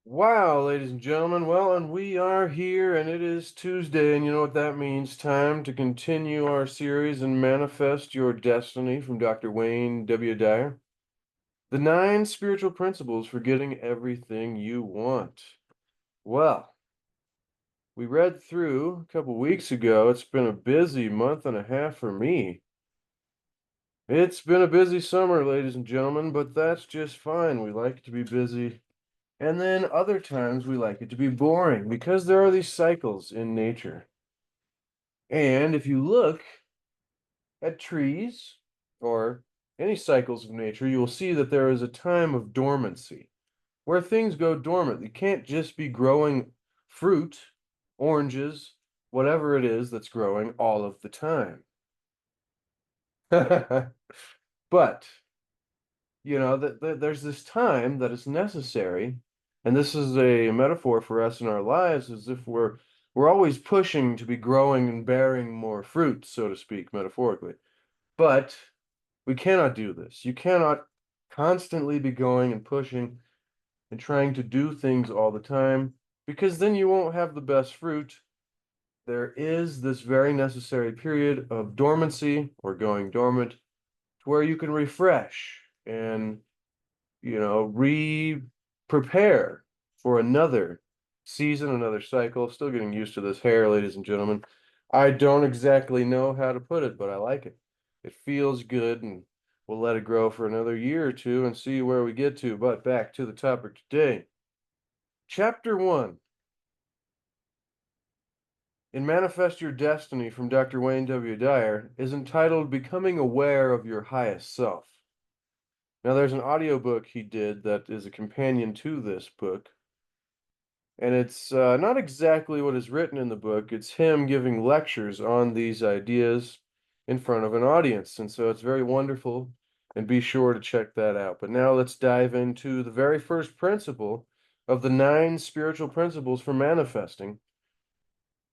Wow, ladies and gentlemen. Well, and we are here, and it is Tuesday, and you know what that means. Time to continue our series and manifest your destiny from Dr. Wayne W. Dyer. The 9 spiritual principles for getting everything you want. Well, we read through a couple weeks ago. It's been a busy month and a half for me. It's been a busy summer, ladies and gentlemen, but that's just fine. We like to be busy. And then other times we like it to be boring because there are these cycles in nature. And if you look at trees or any cycles of nature, you will see that there is a time of dormancy where things go dormant. You can't just be growing fruit, oranges, whatever it is that's growing all of the time. But there's this time that is necessary, and this is a metaphor for us in our lives, as if we're always pushing to be growing and bearing more fruit, so to speak, metaphorically. But we cannot do this. You cannot constantly be going and pushing and trying to do things all the time, because then you won't have the best fruit. There is this very necessary period of dormancy or going dormant to where you can refresh and re-prepare for another season, another cycle. Still getting used to this hair, ladies and gentlemen. I don't exactly know how to put it, but I like it. It feels good, and we'll let it grow for another year or two and see where we get to. But back to the topic today. Chapter 1 in Manifest Your Destiny from Dr. Wayne W. Dyer is entitled Becoming Aware of Your Highest Self. Now, there's an audiobook he did that is a companion to this book, and it's not exactly what is written in the book. It's him giving lectures on these ideas in front of an audience, and so it's very wonderful, and be sure to check that out. But now let's dive into the very first principle of the 9 spiritual principles for manifesting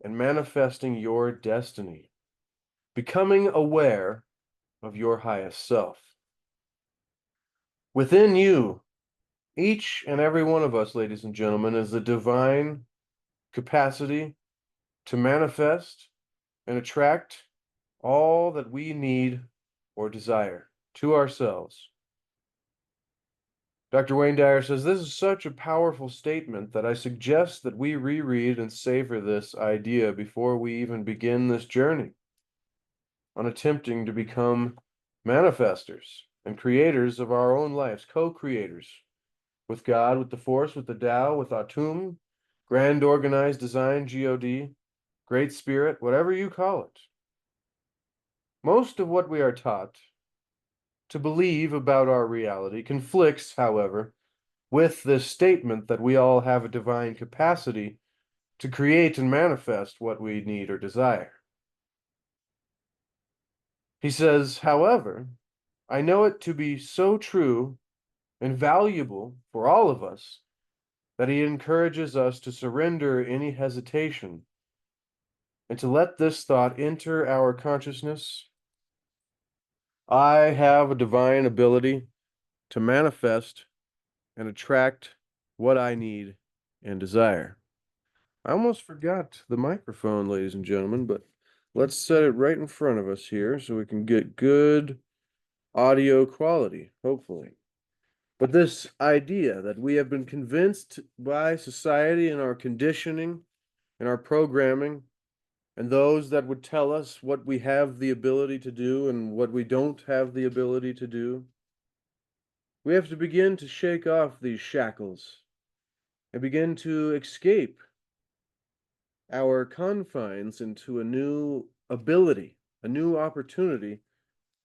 and manifesting your destiny, becoming aware of your highest self. Within you, each and every one of us, ladies and gentlemen, is the divine capacity to manifest and attract all that we need or desire to ourselves. Dr. Wayne Dyer says this is such a powerful statement that I suggest that we reread and savor this idea before we even begin this journey on attempting to become manifestors and creators of our own lives, co-creators with God, with the Force, with the Tao, with Atum, Grand Organized Design, God, Great Spirit, whatever you call it. Most of what we are taught to believe about our reality conflicts, however, with this statement that we all have a divine capacity to create and manifest what we need or desire. He says, however, I know it to be so true and valuable for all of us that he encourages us to surrender any hesitation and to let this thought enter our consciousness. I have a divine ability to manifest and attract what I need and desire. I almost forgot the microphone, ladies and gentlemen, but let's set it right in front of us here so we can get good audio quality, hopefully. But this idea that we have been convinced by society and our conditioning and our programming and those that would tell us what we have the ability to do and what we don't have the ability to do, we have to begin to shake off these shackles and begin to escape our confines into a new ability, a new opportunity,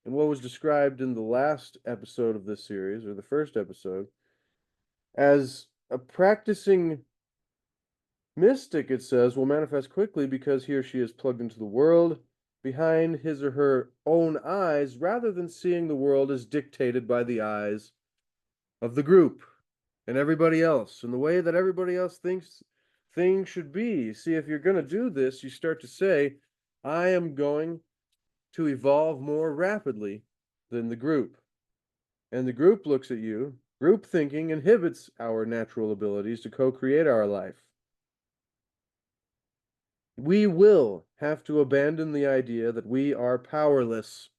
and what was described in the last episode of this series, or the first episode, as a practicing mystic, it says, will manifest quickly because he or she is plugged into the world behind his or her own eyes rather than seeing the world as dictated by the eyes of the group and everybody else and the way that everybody else thinks things should be. See, if you're going to do this, you start to say, I am going to evolve more rapidly than the group. And the group looks at you Group thinking inhibits our natural abilities to co-create our life. We will have to abandon the idea that we are powerless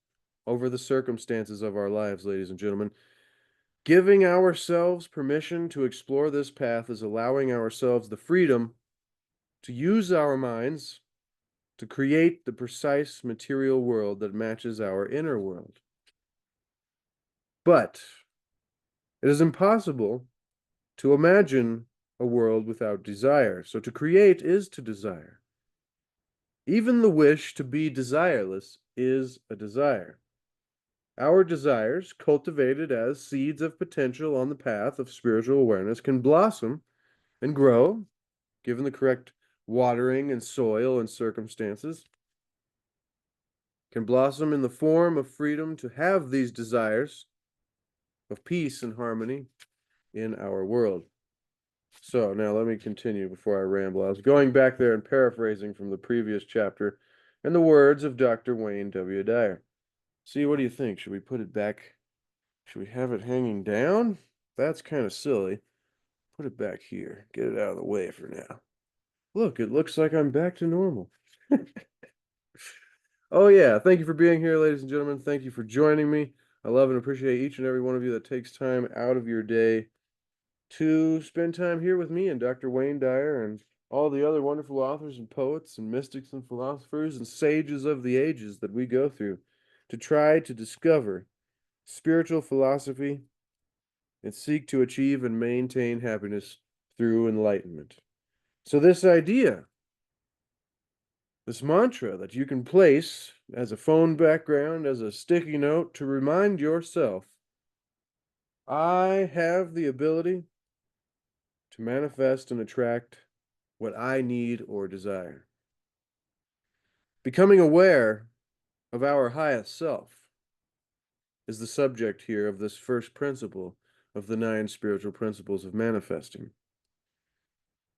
over the circumstances of our lives, ladies and gentlemen. Giving ourselves permission to explore this path is allowing ourselves the freedom to use our minds to create the precise material world that matches our inner world. But it is impossible to imagine a world without desire. So to create is to desire. Even the wish to be desireless is a desire. Our desires, cultivated as seeds of potential on the path of spiritual awareness, can blossom and grow, given the correct watering and soil and circumstances, can blossom in the form of freedom to have these desires of peace and harmony in our world. So now let me continue before I ramble. I was going back there and paraphrasing from the previous chapter and the words of Dr. Wayne W. Dyer. See, what do you think? Should we put it back? Should we have it hanging down? That's kind of silly. Put it back here. Get it out of the way for now. Look, it looks like I'm back to normal. Oh, yeah. Thank you for being here, ladies and gentlemen. Thank you for joining me. I love and appreciate each and every one of you that takes time out of your day to spend time here with me and Dr. Wayne Dyer and all the other wonderful authors and poets and mystics and philosophers and sages of the ages that we go through to try to discover spiritual philosophy and seek to achieve and maintain happiness through enlightenment. So this idea, this mantra that you can place as a phone background, as a sticky note to remind yourself, I have the ability to manifest and attract what I need or desire. Becoming aware of our highest self is the subject here of this first principle of the 9 spiritual principles of manifesting.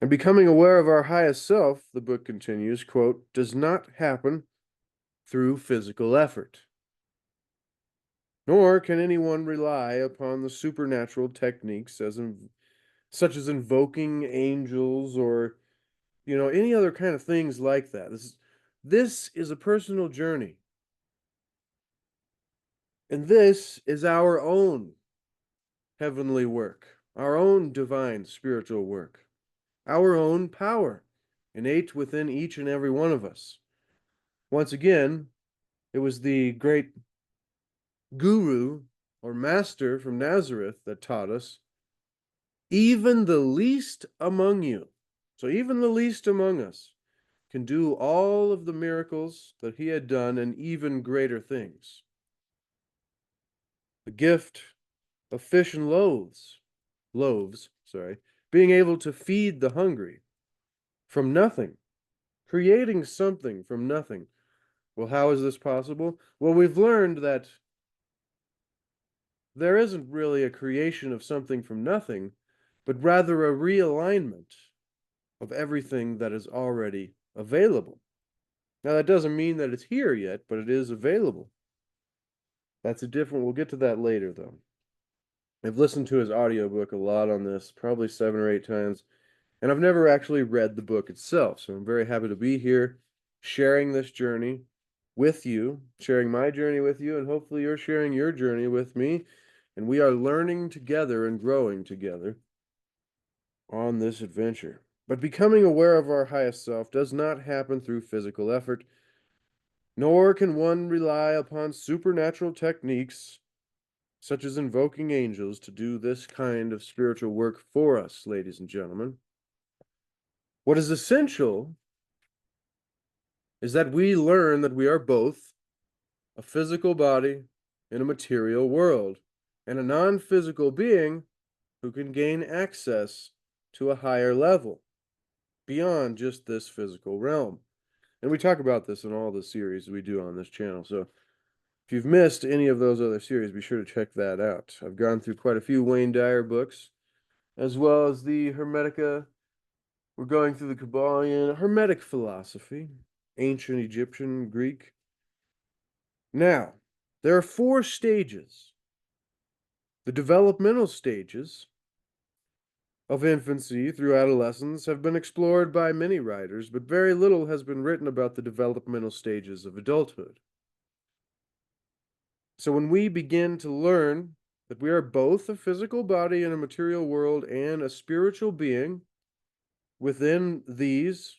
And becoming aware of our highest self, the book continues, quote, does not happen through physical effort. Nor can anyone rely upon the supernatural techniques such as invoking angels or, any other kind of things like that. This is a personal journey. And this is our own heavenly work, our own divine spiritual work, our own power innate within each and every one of us. Once again, it was the great guru or master from Nazareth that taught us, even the least among you, so even the least among us, can do all of the miracles that he had done and even greater things. The gift of fish and loaves, being able to feed the hungry from nothing, creating something from nothing. Well, how is this possible? Well, we've learned that there isn't really a creation of something from nothing, but rather a realignment of everything that is already available. Now, that doesn't mean that it's here yet, but it is available. We'll get to that later, though. I've listened to his audiobook a lot on this, probably 7 or 8 times, and I've never actually read the book itself. So I'm very happy to be here sharing this journey with you, sharing my journey with you, and hopefully you're sharing your journey with me. And we are learning together and growing together on this adventure. But becoming aware of our highest self does not happen through physical effort, nor can one rely upon supernatural techniques such as invoking angels to do this kind of spiritual work for us, ladies and gentlemen. What is essential is that we learn that we are both a physical body in a material world and a non-physical being who can gain access to a higher level beyond just this physical realm. And we talk about this in all the series we do on this channel. So if you've missed any of those other series, be sure to check that out. I've gone through quite a few Wayne Dyer books, as well as the Hermetica. We're going through the Kabbalion, Hermetic philosophy, ancient Egyptian, Greek. Now, there are 4 stages The developmental stages of infancy through adolescence have been explored by many writers, but very little has been written about the developmental stages of adulthood. So when we begin to learn that we are both a physical body in a material world and a spiritual being within these,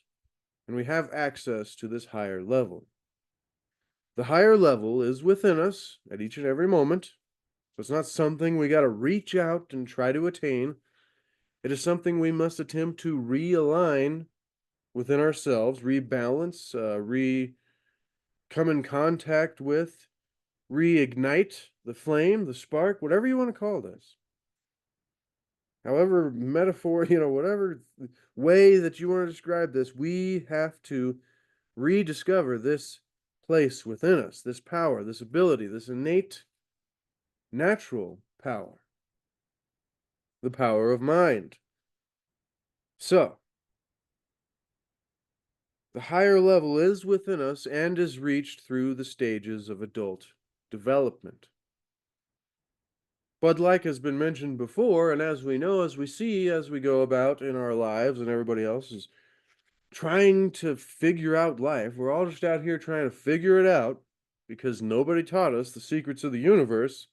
and we have access to this higher level. The higher level is within us at each and every moment. So it's not something we got to reach out and try to attain. It is something we must attempt to realign within ourselves, rebalance, come in contact with, reignite the flame, the spark, whatever you want to call this. However, metaphor, whatever way that you want to describe this, we have to rediscover this place within us, this power, this ability, this innate, natural power, the power of mind. So, the higher level is within us and is reached through the stages of adult development. But like has been mentioned before, and as we know, as we see, as we go about in our lives and everybody else is trying to figure out life, we're all just out here trying to figure it out because nobody taught us the secrets of the universe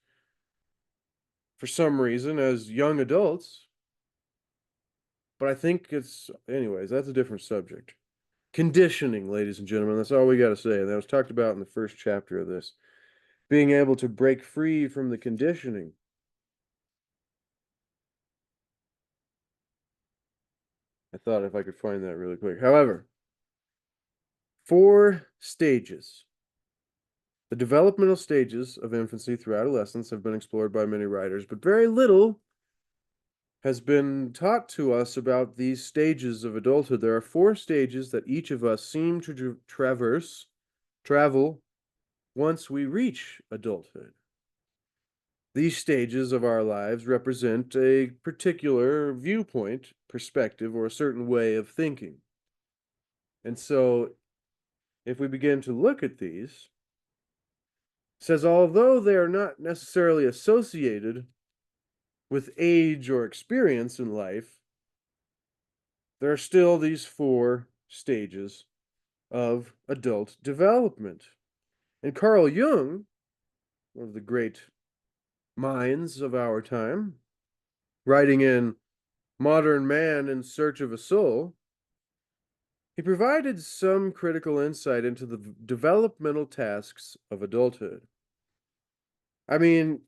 for some reason as young adults. But I think anyways, that's a different subject. Conditioning, ladies and gentlemen, that's all we got to say. And that was talked about in the first chapter of this. Being able to break free from the conditioning. I thought if I could find that really quick. However, 4 stages. The developmental stages of infancy through adolescence have been explored by many writers, but very little has been taught to us about these stages of adulthood. There are 4 stages that each of us seem to travel once we reach adulthood. These stages of our lives represent a particular viewpoint, perspective, or a certain way of thinking. And so, if we begin to look at these, it says although they are not necessarily associated with age or experience in life, there are still these 4 stages of adult development. And Carl Jung, one of the great minds of our time, writing in Modern Man in Search of a Soul, he provided some critical insight into the developmental tasks of adulthood. I mean,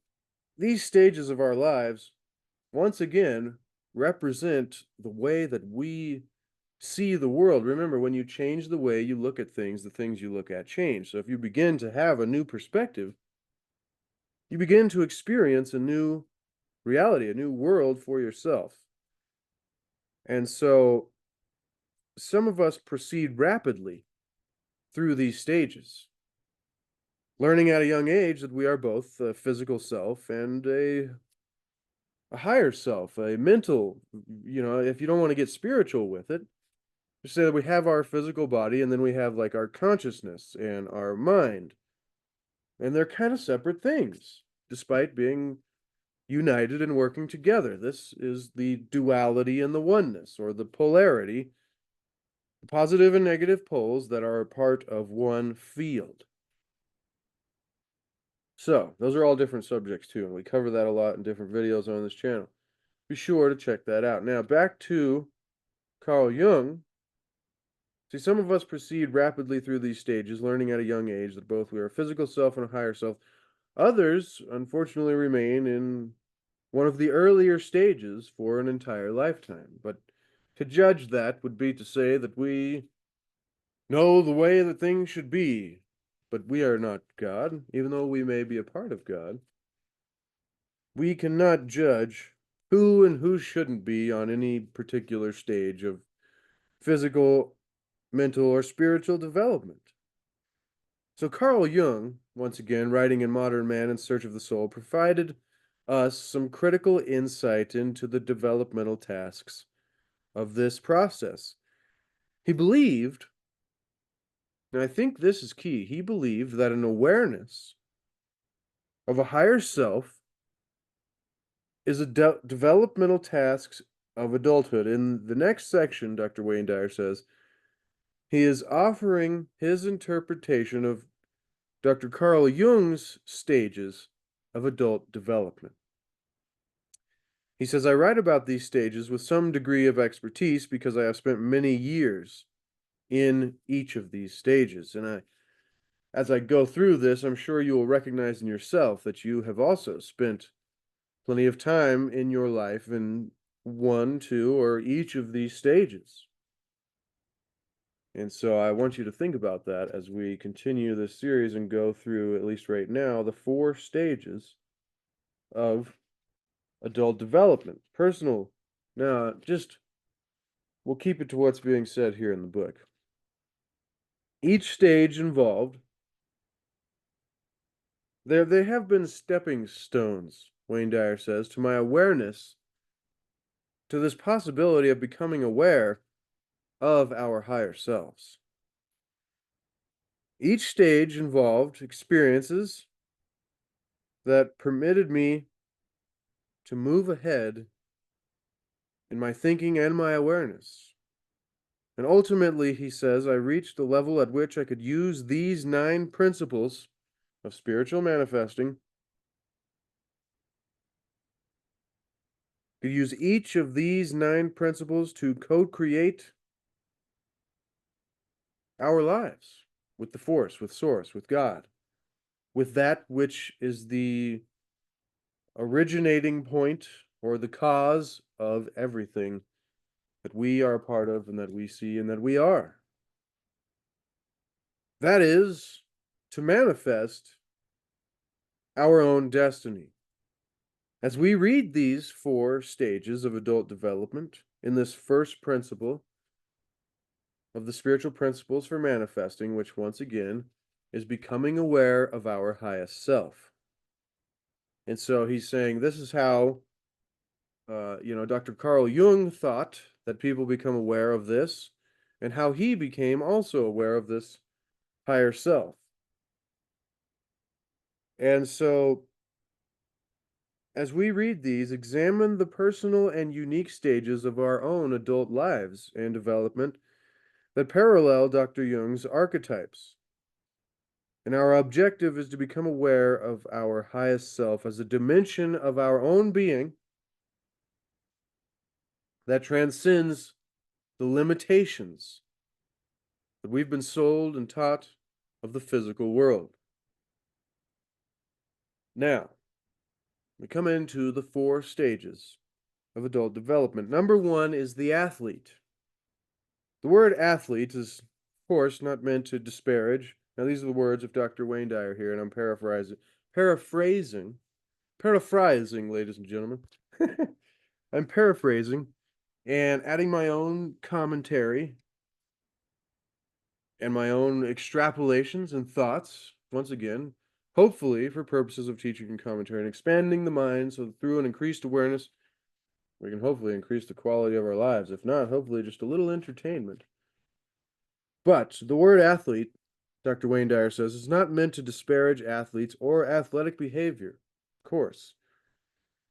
these stages of our lives, once again, represent the way that we see the world. Remember, when you change the way you look at things, the things you look at change. So if you begin to have a new perspective, you begin to experience a new reality, a new world for yourself. And so some of us proceed rapidly through these stages, learning at a young age that we are both a physical self and a higher self, a mental, if you don't want to get spiritual with it, just say that we have our physical body and then we have like our consciousness and our mind. And they're kind of separate things, despite being united and working together. This is the duality and the oneness, or the polarity, the positive and negative poles that are a part of one field. So, those are all different subjects too, and we cover that a lot in different videos on this channel. Be sure to check that out. Now, back to Carl Jung. See, some of us proceed rapidly through these stages, learning at a young age that both we are a physical self and a higher self. Others, unfortunately, remain in one of the earlier stages for an entire lifetime. But to judge that would be to say that we know the way that things should be, but we are not God, even though we may be a part of God. We cannot judge who and who shouldn't be on any particular stage of physical, mental, or spiritual development. So Carl Jung, once again, writing in Modern Man in Search of the Soul, provided us some critical insight into the developmental tasks of this process. He believed, and I think this is key, he believed that an awareness of a higher self is a developmental tasks of adulthood. In the next section, Dr. Wayne Dyer says, he is offering his interpretation of Dr. Carl Jung's stages of adult development. He says, I write about these stages with some degree of expertise because I have spent many years in each of these stages. And as I go through this, I'm sure you will recognize in yourself that you have also spent plenty of time in your life in one, two, or each of these stages. And so I want you to think about that as we continue this series and go through, at least right now, the 4 stages of adult development. Personal. Now, we'll keep it to what's being said here in the book. Each stage involved, they have been stepping stones, Wayne Dyer says, to my awareness, to this possibility of becoming aware of our higher selves. Each stage involved experiences that permitted me to move ahead in my thinking and my awareness. And ultimately, he says, I reached the level at which I could use these 9 principles of spiritual manifesting, could use each of these 9 principles to co-create our lives with the force, with source, with God, with that which is the originating point or the cause of everything that we are a part of and that we see and that we are. That is to manifest our own destiny. As we read these 4 stages of adult development in this first principle of the spiritual principles for manifesting, which once again is becoming aware of our highest self. And so he's saying this is how, Dr. Carl Jung thought that people become aware of this, and how he became also aware of this higher self. And so, as we read these, examine the personal and unique stages of our own adult lives and development that parallel Dr. Jung's archetypes. And our objective is to become aware of our highest self as a dimension of our own being that transcends the limitations that we've been sold and taught of the physical world. Now, we come into the 4 stages of adult development. Number 1 is the athlete. The word athlete is, of course, not meant to disparage. Now, these are the words of Dr. Wayne Dyer here, and I'm paraphrasing, ladies and gentlemen. I'm paraphrasing and adding my own commentary and my own extrapolations and thoughts, once again, hopefully for purposes of teaching and commentary and expanding the mind so that through an increased awareness, we can hopefully increase the quality of our lives. If not, hopefully just a little entertainment. But the word athlete, Dr. Wayne Dyer says, is not meant to disparage athletes or athletic behavior, of course.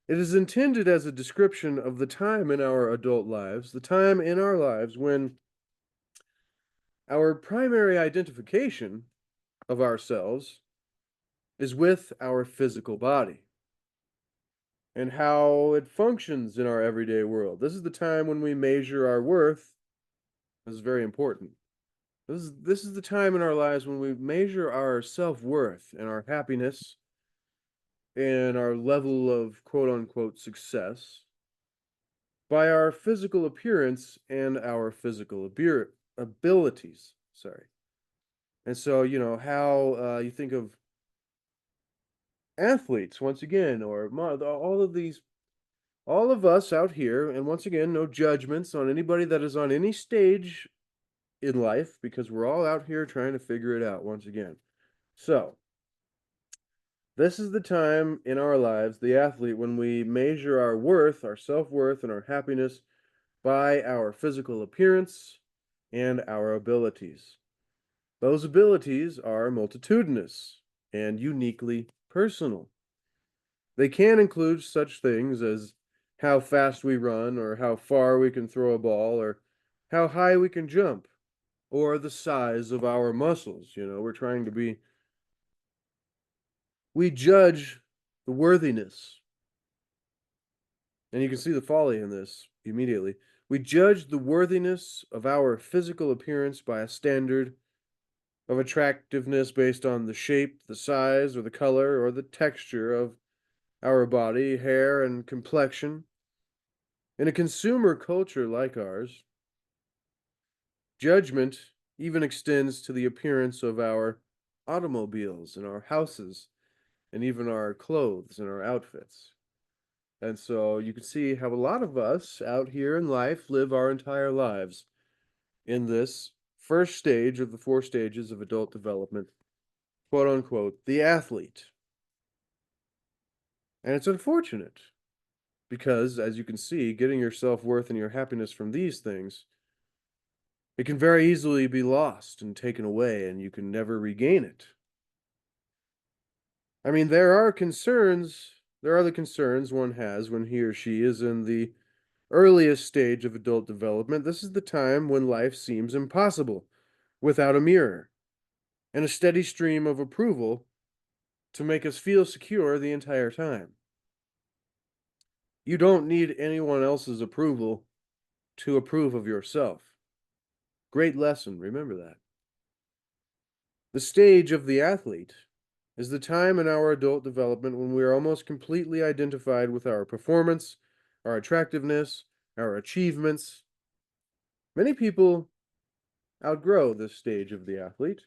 It is intended as a description of the time in our adult lives, the time in our lives when our primary identification of ourselves is with our physical body and how it functions in our everyday world. This is the time when we measure our worth. This is very important. This is the time in our lives when we measure our self-worth and our happiness and our level of quote-unquote success by our physical appearance and our physical abilities. Sorry. And so, how you think of athletes, once again, or all of us out here, and once again, no judgments on anybody that is on any stage in life, because we're all out here trying to figure it out once again. So, this is the time in our lives, the athlete, when we measure our worth, our self-worth, and our happiness by our physical appearance and our abilities. Those abilities are multitudinous and uniquely personal. They can include such things as how fast we run, or how far we can throw a ball, or how high we can jump, or the size of our muscles. We're trying to be, we judge the worthiness, and you can see the folly in this immediately. We judge the worthiness of our physical appearance by a standard of attractiveness based on the shape, the size, or the color, or the texture of our body, hair, and complexion. In a consumer culture like ours, judgment even extends to the appearance of our automobiles and our houses and even our clothes and our outfits. And so you can see how a lot of us out here in life live our entire lives in this first stage of the four stages of adult development, quote unquote, the athlete. And it's unfortunate because, as you can see, getting your self-worth and your happiness from these things, it can very easily be lost and taken away, and you can never regain it. I mean, there are the concerns one has when he or she is in the earliest stage of adult development. This is the time when life seems impossible without a mirror and a steady stream of approval to make us feel secure the entire time. You don't need anyone else's approval to approve of yourself. Great lesson, remember that. The stage of the athlete is the time in our adult development when we are almost completely identified with our performance, our attractiveness, our achievements. Many people outgrow this stage of the athlete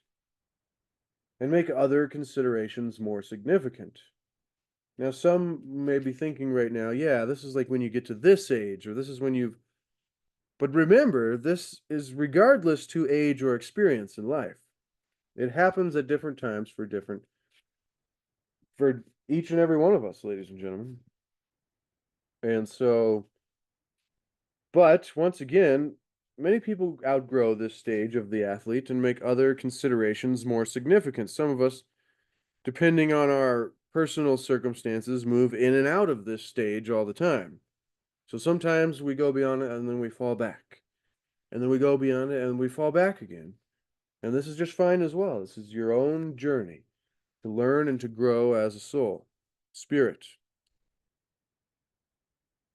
and make other considerations more significant. Now, some may be thinking right now, yeah, this is like when you get to this age, or this is when you've. But remember, this is regardless to age or experience in life. It happens at different times for each and every one of us, ladies and gentlemen. And so, but once again, many people outgrow this stage of the athlete and make other considerations more significant. Some of us, depending on our personal circumstances, move in and out of this stage all the time. So sometimes we go beyond it and then we fall back. And then we go beyond it and we fall back again. And this is just fine as well. This is your own journey to learn and to grow as a soul, spirit.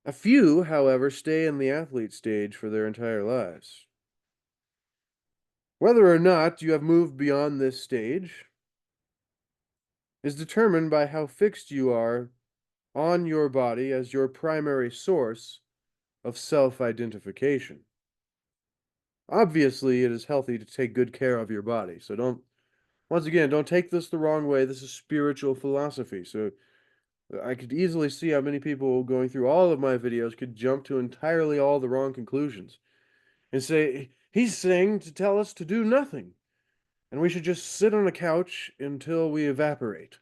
A few, however, stay in the athlete stage for their entire lives. Whether or not you have moved beyond this stage is determined by how fixed you are on your body as your primary source of self-identification. Obviously, it is healthy to take good care of your body. So once again, don't take this the wrong way. This is spiritual philosophy. So I could easily see how many people going through all of my videos could jump to entirely all the wrong conclusions and say, he's saying to tell us to do nothing, and we should just sit on a couch until we evaporate.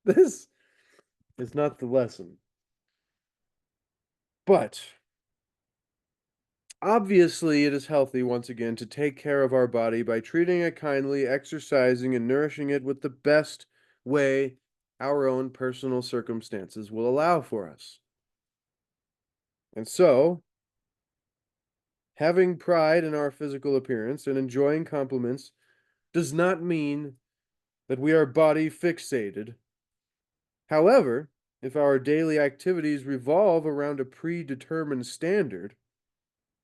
This is not the lesson. But obviously, it is healthy, once again, to take care of our body by treating it kindly, exercising, and nourishing it with the best way our own personal circumstances will allow for us. And so, having pride in our physical appearance and enjoying compliments does not mean that we are body fixated. However, if our daily activities revolve around a predetermined standard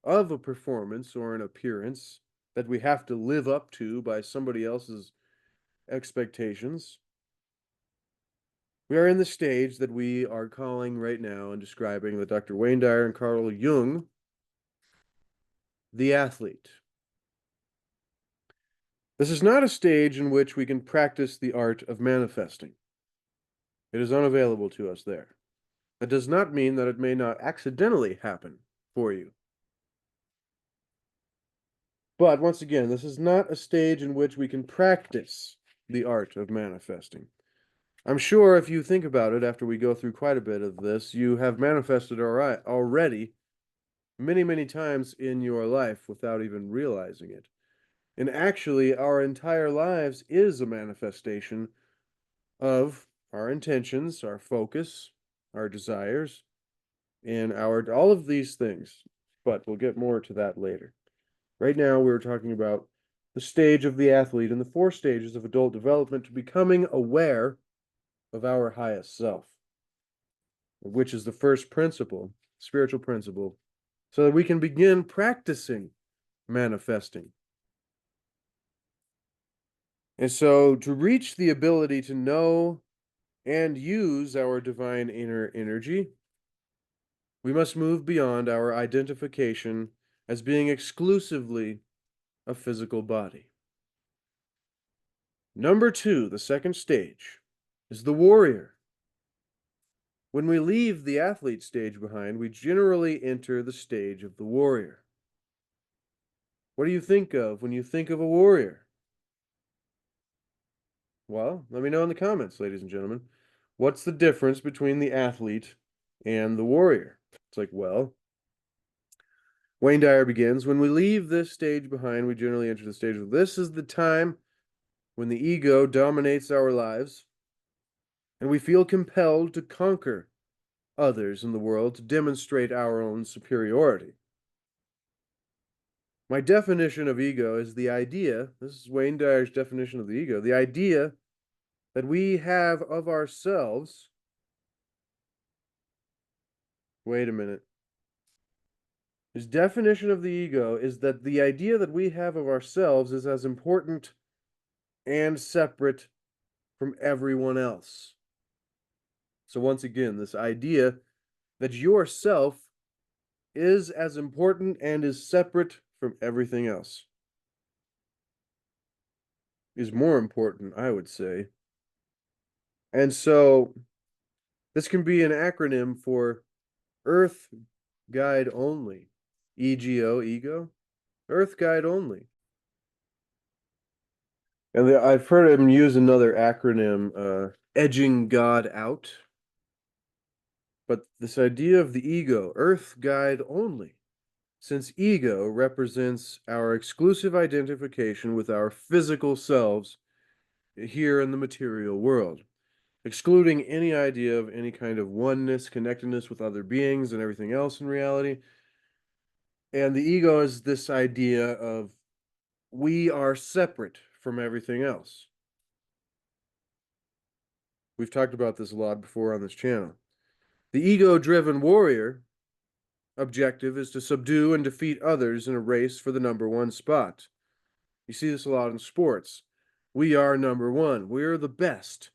of a performance or an appearance that we have to live up to by somebody else's expectations, we are in the stage that we are calling right now and describing with Dr. Wayne Dyer and Carl Jung the athlete. This is not a stage in which we can practice the art of manifesting. It is unavailable to us there. That does not mean that it may not accidentally happen for you. But once again, this is not a stage in which we can practice the art of manifesting. I'm sure if you think about it after we go through quite a bit of this, you have manifested already many, many times in your life without even realizing it. And actually, our entire lives is a manifestation of our intentions, our focus, our desires, and all of these things. But we'll get more to that later. Right now, we're talking about the stage of the athlete and the 4 stages of adult development to becoming aware of our highest self, which is the first principle, spiritual principle, so that we can begin practicing manifesting. And so, to reach the ability to know and use our divine inner energy, we must move beyond our identification as being exclusively a physical body. Number 2, the second stage, is the warrior. When we leave the athlete stage behind, we generally enter the stage of the warrior. What do you think of when you think of a warrior? Well, let me know in the comments, ladies and gentlemen. What's the difference between the athlete and the warrior? It's like, well, Wayne Dyer begins, when we leave this stage behind, we generally enter the stage of this is the time when the ego dominates our lives and we feel compelled to conquer others in the world to demonstrate our own superiority. My definition of ego is the idea, this is Wayne Dyer's definition of the ego, the idea that we have of ourselves. Wait a minute. His definition of the ego is that the idea that we have of ourselves is as important and separate from everyone else. So once again, this idea that yourself is as important and is separate from everything else is more important, I would say. And so this can be an acronym for Earth Guide Only. EGO, ego, Earth Guide Only. And I've heard him use another acronym, edging God out. But this idea of the ego, Earth Guide Only, since ego represents our exclusive identification with our physical selves here in the material world, excluding any idea of any kind of oneness, connectedness with other beings and everything else in reality. And the ego is this idea of we are separate from everything else. We've talked about this a lot before on this channel. The ego-driven warrior objective is to subdue and defeat others in a race for the #1 spot. You see this a lot in sports. We are #1. We're the best.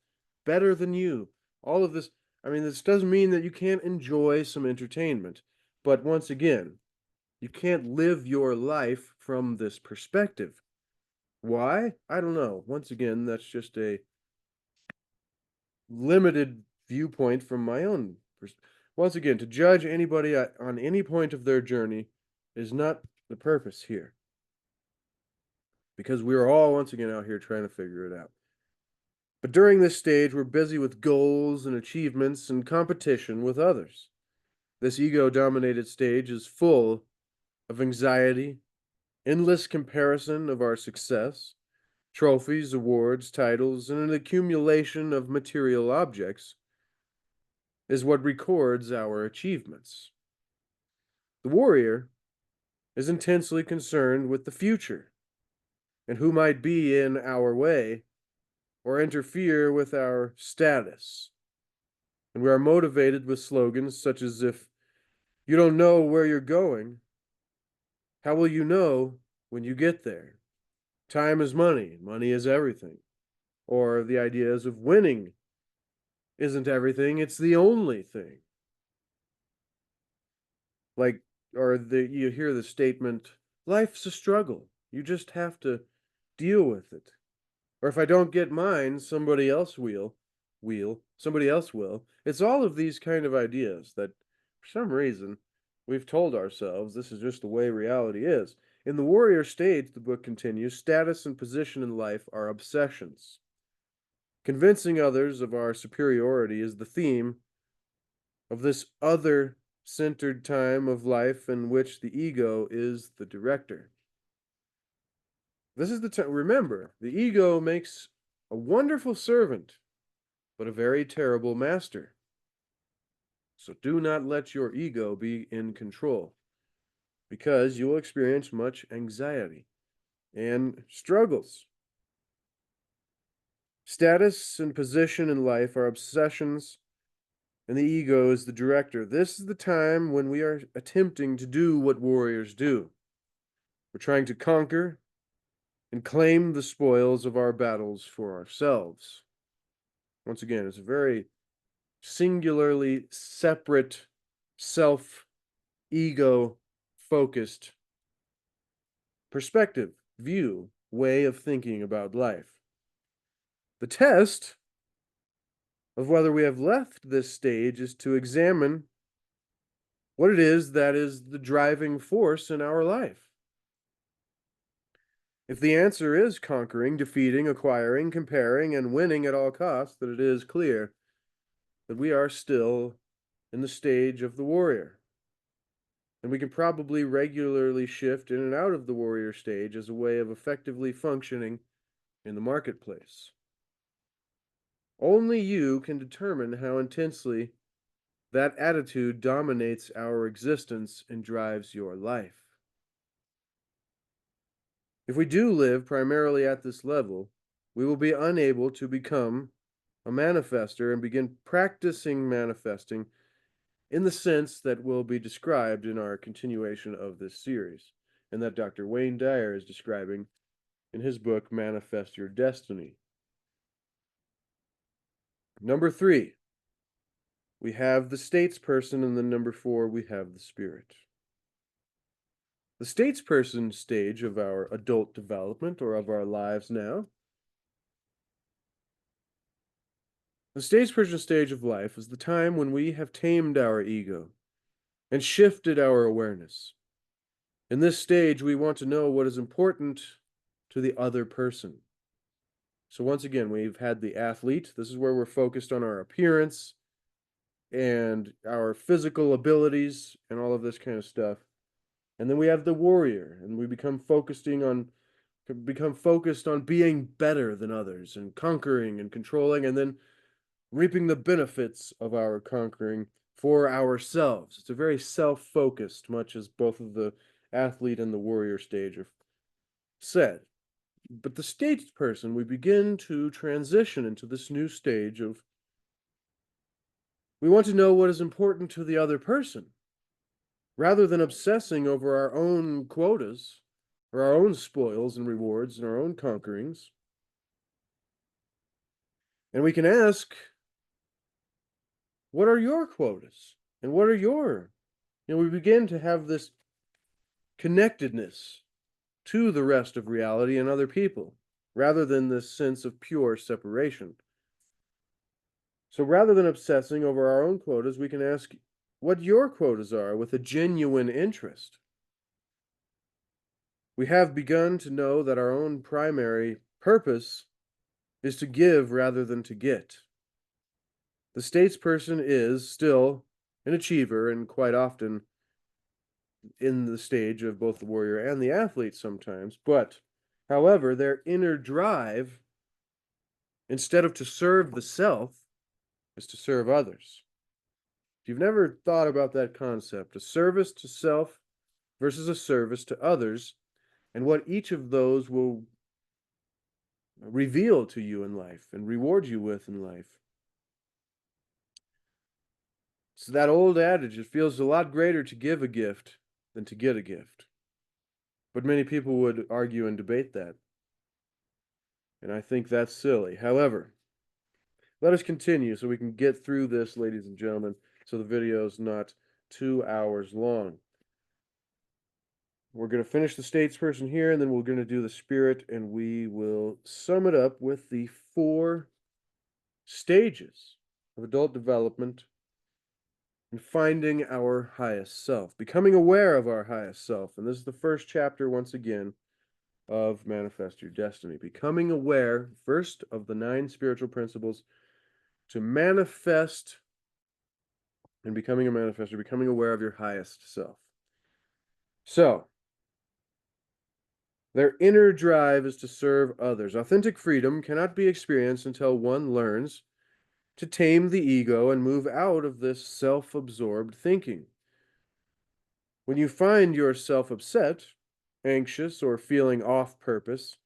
Better than you. All of this, I mean, this doesn't mean that you can't enjoy some entertainment. But once again, you can't live your life from this perspective. Why? I don't know. Once again, that's just a limited viewpoint from my own perspective. Once again, to judge anybody on any point of their journey is not the purpose here. Because we're all, once again, out here trying to figure it out. But during this stage, we're busy with goals and achievements and competition with others. This ego-dominated stage is full of anxiety, endless comparison of our success, trophies, awards, titles, and an accumulation of material objects is what records our achievements. The warrior is intensely concerned with the future and who might be in our way or interfere with our status. And we are motivated with slogans such as, if you don't know where you're going, how will you know when you get there? Time is money, money is everything. Or the ideas of winning isn't everything, it's the only thing. Like, you hear the statement, life's a struggle. You just have to deal with it. Or if I don't get mine, somebody else will. Somebody else will. It's all of these kind of ideas that, for some reason, we've told ourselves this is just the way reality is. In the warrior stage, the book continues, status and position in life are obsessions. Convincing others of our superiority is the theme of this other-centered time of life in which the ego is the director. This is the time, remember, the ego makes a wonderful servant but a very terrible master. So do not let your ego be in control, because you will experience much anxiety and struggles. Status and position in life are obsessions, and the ego is the director. This is the time when we are attempting to do what warriors do. We're trying to conquer and claim the spoils of our battles for ourselves. Once again, it's a very singularly separate, self ego focused perspective, view, way of thinking about life. The test of whether we have left this stage is to examine what it is that is the driving force in our life. If the answer is conquering, defeating, acquiring, comparing, and winning at all costs, then it is clear that we are still in the stage of the warrior. And we can probably regularly shift in and out of the warrior stage as a way of effectively functioning in the marketplace. Only you can determine how intensely that attitude dominates our existence and drives your life. If we do live primarily at this level, we will be unable to become a manifester and begin practicing manifesting in the sense that will be described in our continuation of this series, and that Dr. Wayne Dyer is describing in his book, Manifest Your Destiny. Number 3, we have the statesperson, and then number 4, we have the spirit. The statesperson stage of our adult development, or of our lives now, the statesperson stage of life is the time when we have tamed our ego and shifted our awareness. In this stage, we want to know what is important to the other person. So once again, we've had the athlete. This is where we're focused on our appearance and our physical abilities and all of this kind of stuff. And then we have the warrior, and we become focused on being better than others and conquering and controlling, and then reaping the benefits of our conquering for ourselves. It's a very self-focused, much as both of the athlete and the warrior stage have said. But the statesperson, we begin to transition into this new stage of we want to know what is important to the other person, rather than obsessing over our own quotas or our own spoils and rewards and our own conquerings. And we can ask, what are your quotas? And what are your? We begin to have this connectedness to the rest of reality and other people, rather than this sense of pure separation. So rather than obsessing over our own quotas, we can ask what your quotas are with a genuine interest. We have begun to know that our own primary purpose is to give rather than to get. The statesperson is still an achiever, and quite often in the stage of both the warrior and the athlete sometimes, but however, their inner drive, instead of to serve the self, is to serve others. If you've never thought about that concept, a service to self versus a service to others, and what each of those will reveal to you in life and reward you with in life. It's that old adage, it feels a lot greater to give a gift than to get a gift. But many people would argue and debate that. And I think that's silly. However, let us continue so we can get through this, ladies and gentlemen, so the video is not 2 hours long. We're going to finish the statesperson here, and then we're going to do the spirit, and we will sum it up with the 4 stages of adult development and finding our highest self, becoming aware of our highest self. And this is the first chapter, once again, of Manifest Your Destiny. Becoming aware, first of the 9 spiritual principles to manifest, and becoming a manifestor, becoming aware of your highest self. So, their inner drive is to serve others. Authentic freedom cannot be experienced until one learns to tame the ego and move out of this self-absorbed thinking. When you find yourself upset, anxious, or feeling off purpose,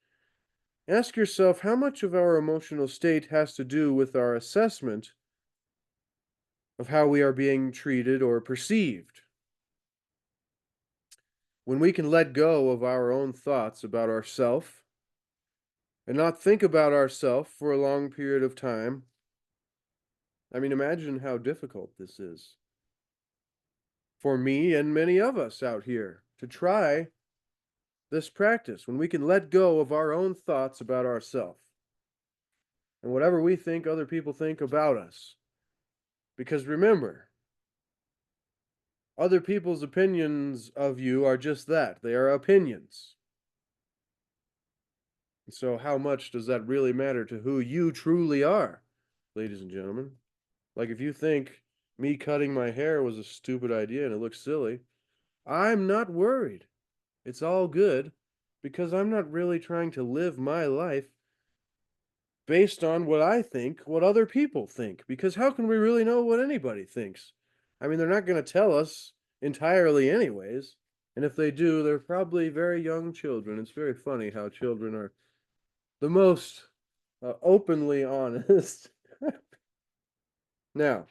ask yourself how much of our emotional state has to do with our assessment of how we are being treated or perceived. When we can let go of our own thoughts about ourself and not think about ourself for a long period of time, imagine how difficult this is for me and many of us out here to try this practice when we can let go of our own thoughts about ourselves and whatever we think other people think about us. Because remember, other people's opinions of you are just that. They are opinions. So how much does that really matter to who you truly are, ladies and gentlemen? Like if you think me cutting my hair was a stupid idea and it looks silly, I'm not worried. It's all good because I'm not really trying to live my life based on what I think, what other people think. Because how can we really know what anybody thinks? They're not going to tell us entirely, anyways. And if they do, they're probably very young children. It's very funny how children are the most openly honest. Now,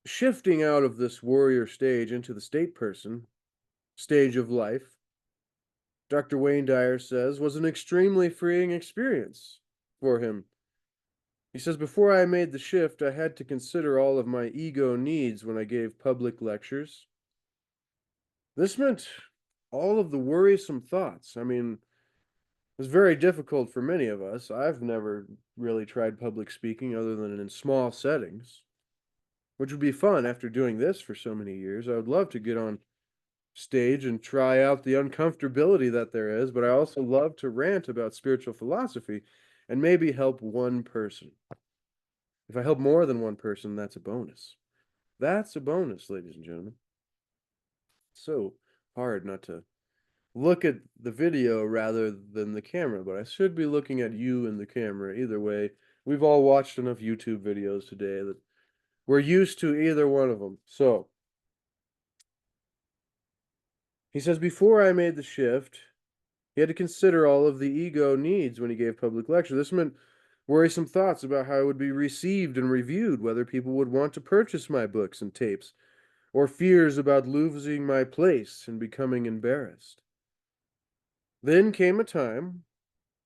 shifting out of this warrior stage into the state person stage of life, Dr. Wayne Dyer says, was an extremely freeing experience for him. He says, before I made the shift, I had to consider all of my ego needs when I gave public lectures. This meant all of the worrisome thoughts. It was very difficult for many of us. I've never really tried public speaking other than in small settings, which would be fun after doing this for so many years. I would love to get on stage and try out the uncomfortability that there is, but I also love to rant about spiritual philosophy and maybe help one person. If I help more than one person, that's a bonus. That's a bonus, ladies and gentlemen. It's so hard not to look at the video rather than the camera, but I should be looking at you in the camera. Either way, we've all watched enough YouTube videos today that we're used to either one of them. So, he says, before I made the shift, he had to consider all of the ego needs when he gave public lecture. This meant worrisome thoughts about how it would be received and reviewed, whether people would want to purchase my books and tapes, or fears about losing my place and becoming embarrassed. Then came a time,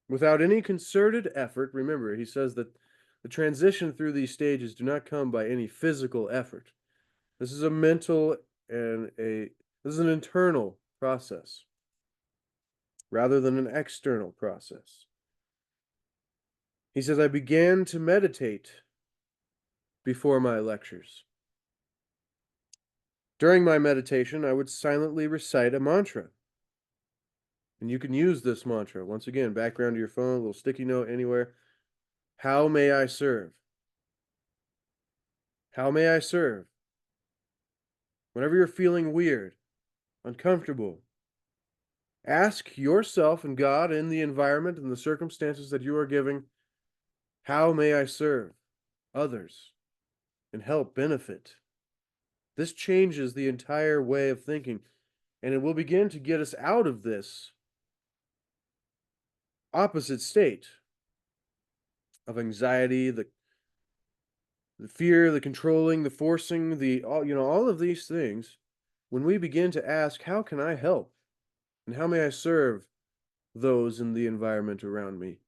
without any concerted effort, remember, he says that the transition through these stages do not come by any physical effort. This is a mental and this is an internal process rather than an external process. He says, I began to meditate before my lectures. During my meditation, I would silently recite a mantra. And you can use this mantra. Once again, background to your phone, a little sticky note anywhere. How may I serve? How may I serve? Whenever you're feeling weird, uncomfortable, ask yourself and God in the environment and the circumstances that you are giving, how may I serve others and help benefit? This changes the entire way of thinking, and it will begin to get us out of this opposite state of anxiety, the fear, the controlling, the forcing, all of these things. When we begin to ask, how can I help? And how may I serve those in the environment around me?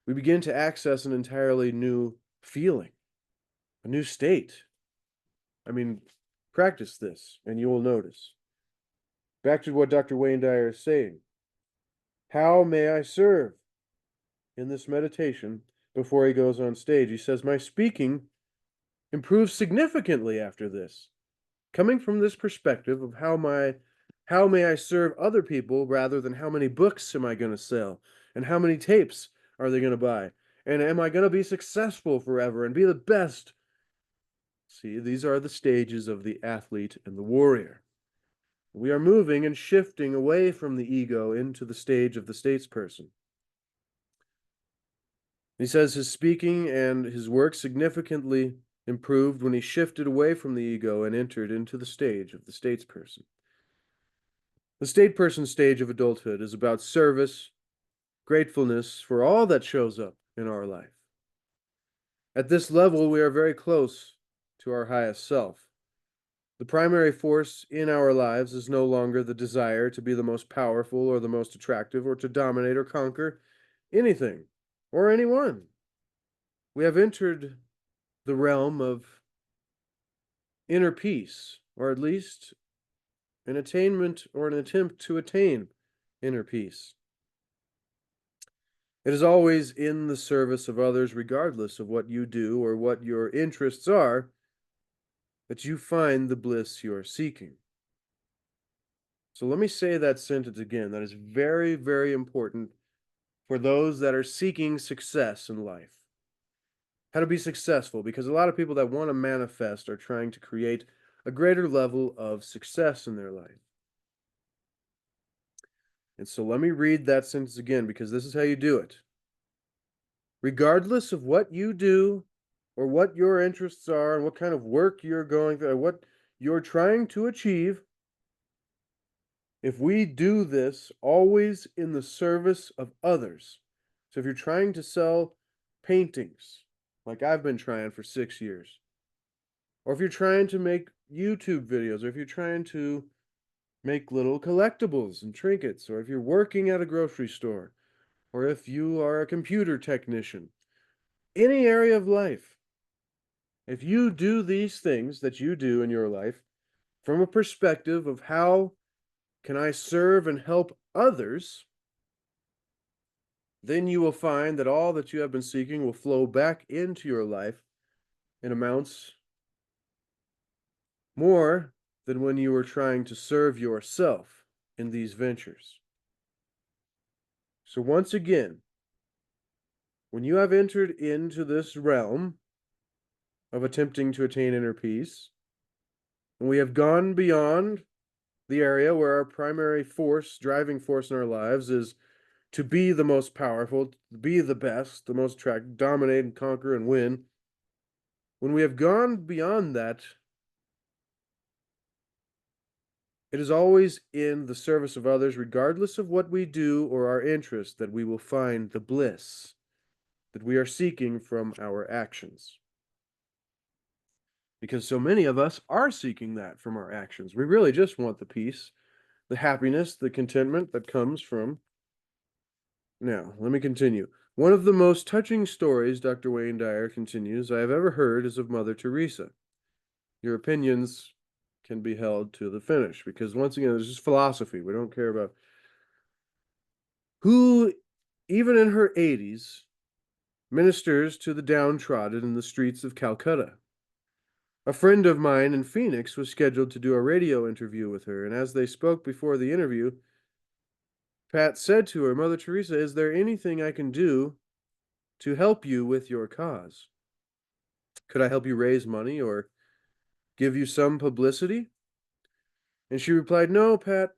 We begin to access an entirely new feeling, a new state. Practice this and you will notice. Back to what Dr. Wayne Dyer is saying. How may I serve? In this meditation, before he goes on stage, he says, my speaking improves significantly after this. Coming from this perspective of how may I serve other people rather than how many books am I going to sell and how many tapes are they going to buy and am I going to be successful forever and be the best. See, these are the stages of the athlete and the warrior. We are moving and shifting away from the ego into the stage of the statesperson. He says his speaking and his work significantly improved when he shifted away from the ego and entered into the stage of the statesperson. The statesperson stage of adulthood is about service, gratefulness for all that shows up in our life. At this level, we are very close to our highest self. The primary force in our lives is no longer the desire to be the most powerful or the most attractive or to dominate or conquer anything or anyone. We have entered the realm of inner peace, or at least an attainment or an attempt to attain inner peace. It is always in the service of others, regardless of what you do or what your interests are, that you find the bliss you are seeking. So let me say that sentence again. That is very, very important for those that are seeking success in life. How to be successful, because a lot of people that want to manifest are trying to create a greater level of success in their life. And so let me read that sentence again, because this is how you do it. Regardless of what you do or what your interests are and what kind of work you're going through, what you're trying to achieve, if we do this always in the service of others. So if you're trying to sell paintings, like I've been trying for 6 years, or if you're trying to make YouTube videos, or if you're trying to make little collectibles and trinkets, or if you're working at a grocery store, or if you are a computer technician, any area of life, if you do these things that you do in your life from a perspective of how can I serve and help others, then you will find that all that you have been seeking will flow back into your life in amounts more than when you were trying to serve yourself in these ventures. So once again, when you have entered into this realm of attempting to attain inner peace, and we have gone beyond the area where our primary force, driving force in our lives is to be the most powerful, to be the best, the most attractive, dominate and conquer and win. When we have gone beyond that, it is always in the service of others, regardless of what we do or our interests, that we will find the bliss that we are seeking from our actions. Because so many of us are seeking that from our actions. We really just want the peace, the happiness, the contentment that comes from. Now, let me continue. One of the most touching stories, Dr. Wayne Dyer continues, I have ever heard is of Mother Teresa. Your opinions can be held to the finish, because once again, this is philosophy. We don't care about who, even in her 80s, ministers to the downtrodden in the streets of Calcutta. A friend of mine in Phoenix was scheduled to do a radio interview with her, and as they spoke before the interview, Pat said to her, Mother Teresa, is there anything I can do to help you with your cause? Could I help you raise money or give you some publicity? And she replied, no, Pat,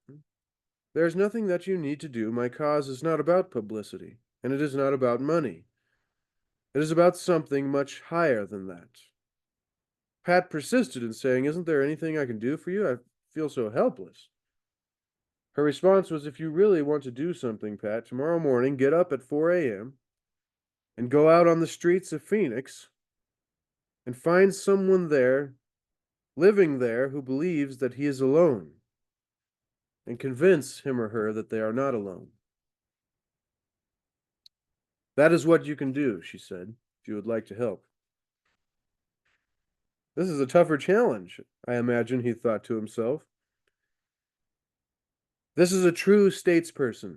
there's nothing that you need to do. My cause is not about publicity, and it is not about money. It is about something much higher than that. Pat persisted in saying, isn't there anything I can do for you? I feel so helpless. Her response was, if you really want to do something, Pat, tomorrow morning, get up at 4 a.m. and go out on the streets of Phoenix and find someone there, living there, who believes that he is alone, and convince him or her that they are not alone. That is what you can do, she said, if you would like to help. This is a tougher challenge, I imagine he thought to himself. This is a true statesperson,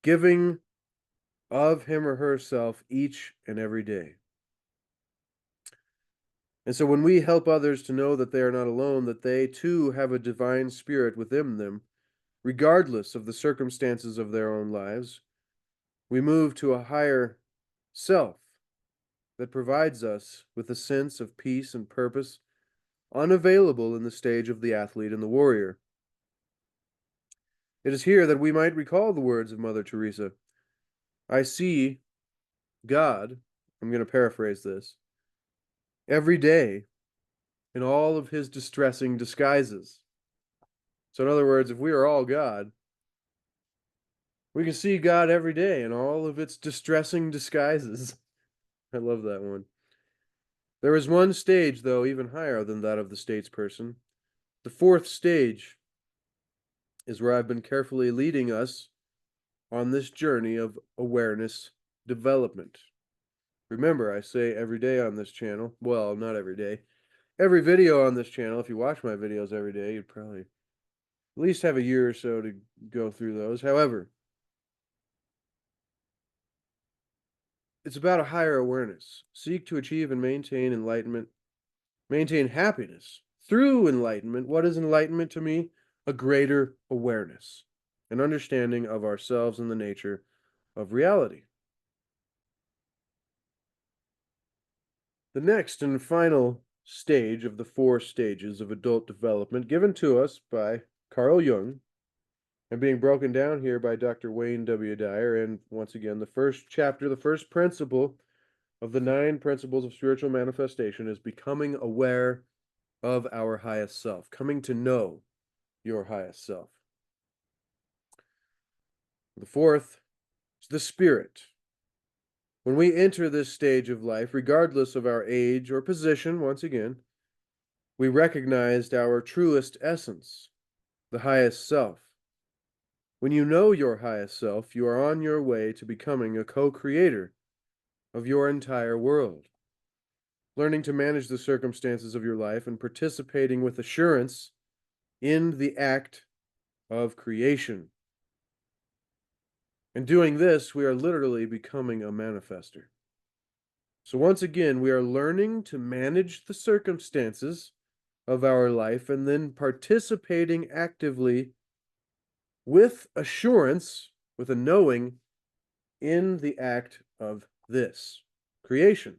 giving of him or herself each and every day. And so when we help others to know that they are not alone, that they too have a divine spirit within them, regardless of the circumstances of their own lives, we move to a higher self that provides us with a sense of peace and purpose unavailable in the stage of the athlete and the warrior. It is here that we might recall the words of Mother Teresa. I see God, I'm going to paraphrase this, every day in all of his distressing disguises. So, in other words, if we are all God, we can see God every day in all of its distressing disguises. I love that one. There is one stage, though, even higher than that of the statesperson. The fourth stage is where I've been carefully leading us on this journey of awareness development. Remember, I say every day on this channel, well, not every day, every video on this channel, if you watch my videos every day, you'd probably at least have a year or so to go through those. However, it's about a higher awareness. Seek to achieve and maintain enlightenment, maintain happiness through enlightenment. What is enlightenment to me? A greater awareness, an understanding of ourselves and the nature of reality. The next and final stage of the 4 stages of adult development given to us by Carl Jung and being broken down here by Dr. Wayne W. Dyer, and once again, the first chapter, the first principle of the 9 principles of spiritual manifestation is becoming aware of our highest self, coming to know your highest self. The fourth is the spirit. When we enter this stage of life, regardless of our age or position, once again, we recognized our truest essence, the highest self. When you know your highest self, you are on your way to becoming a co-creator of your entire world, learning to manage the circumstances of your life and participating with assurance in the act of creation. In doing this, we are literally becoming a manifester. So once again, we are learning to manage the circumstances of our life and then participating actively with assurance, with a knowing in the act of this creation.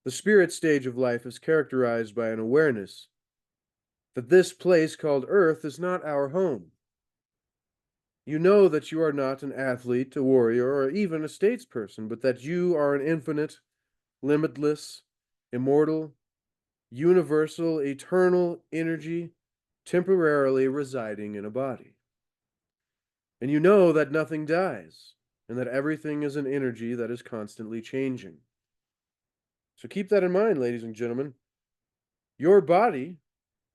The spirit stage of life is characterized by an awareness that this place called Earth is not our home. You know that you are not an athlete, a warrior, or even a statesperson, but that you are an infinite, limitless, immortal, universal, eternal energy temporarily residing in a body. And you know that nothing dies, and that everything is an energy that is constantly changing. So keep that in mind, ladies and gentlemen. Your body,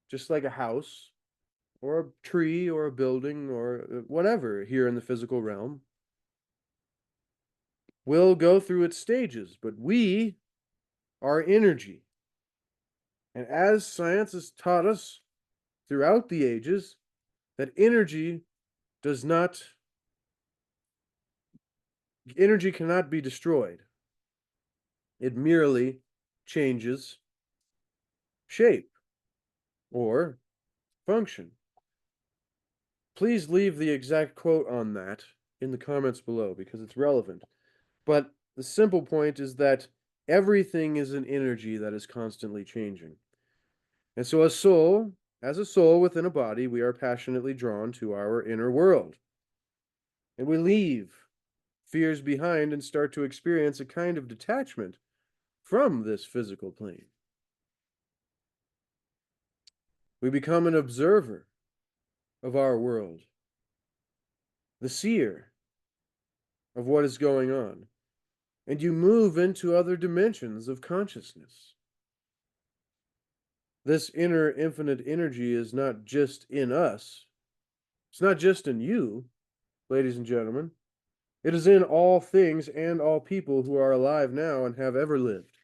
just like a house, or a tree, or a building, or whatever here in the physical realm, will go through its stages, but we are energy. And as science has taught us throughout the ages, that energy cannot be destroyed. It merely changes shape or function. Please leave the exact quote on that in the comments below because it's relevant. But the simple point is that everything is an energy that is constantly changing. And so as a soul within a body, we are passionately drawn to our inner world. And we leave fears behind and start to experience a kind of detachment from this physical plane. We become an observer of our world, the seer of what is going on, and you move into other dimensions of consciousness. This inner infinite energy is not just in us, it's not just in you, ladies and gentlemen. It is in all things and all people who are alive now and have ever lived.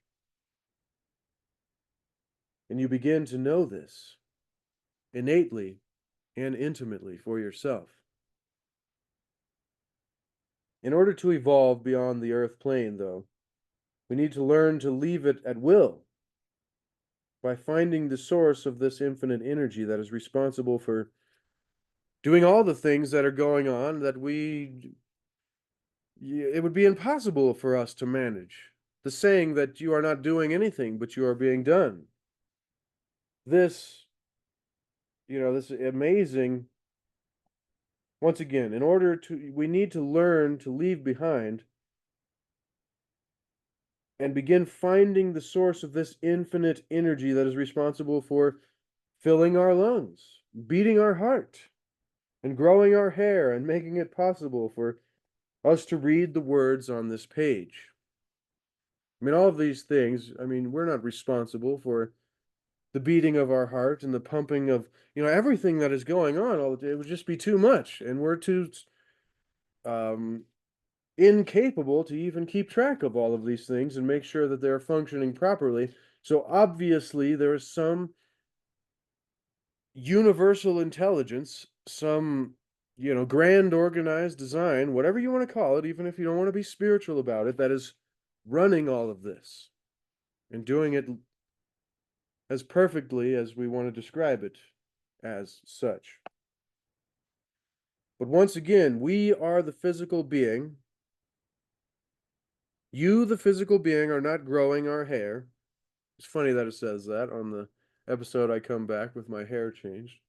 And you begin to know this innately and intimately for yourself. In order to evolve beyond the earth plane, though, we need to learn to leave it at will by finding the source of this infinite energy that is responsible for doing all the things that are going on that it would be impossible for us to manage. The saying that you are not doing anything, but you are being done. This amazing Once again, we need to learn to leave behind and begin finding the source of this infinite energy that is responsible for filling our lungs, beating our heart, and growing our hair, and making it possible for us to read the words on this page. I mean, all of these things, I mean, we're not responsible for the beating of our heart and the pumping of, everything that is going on all the day. It would just be too much, and we're too um, incapable to even keep track of all of these things and make sure that they're functioning properly. So obviously, there is some universal intelligence, some, grand organized design, whatever you want to call it, even if you don't want to be spiritual about it, that is running all of this and doing it as perfectly as we want to describe it as such. But once again, we are the physical being. You, the physical being, are not growing our hair. It's funny that it says that on the episode I come back with my hair changed.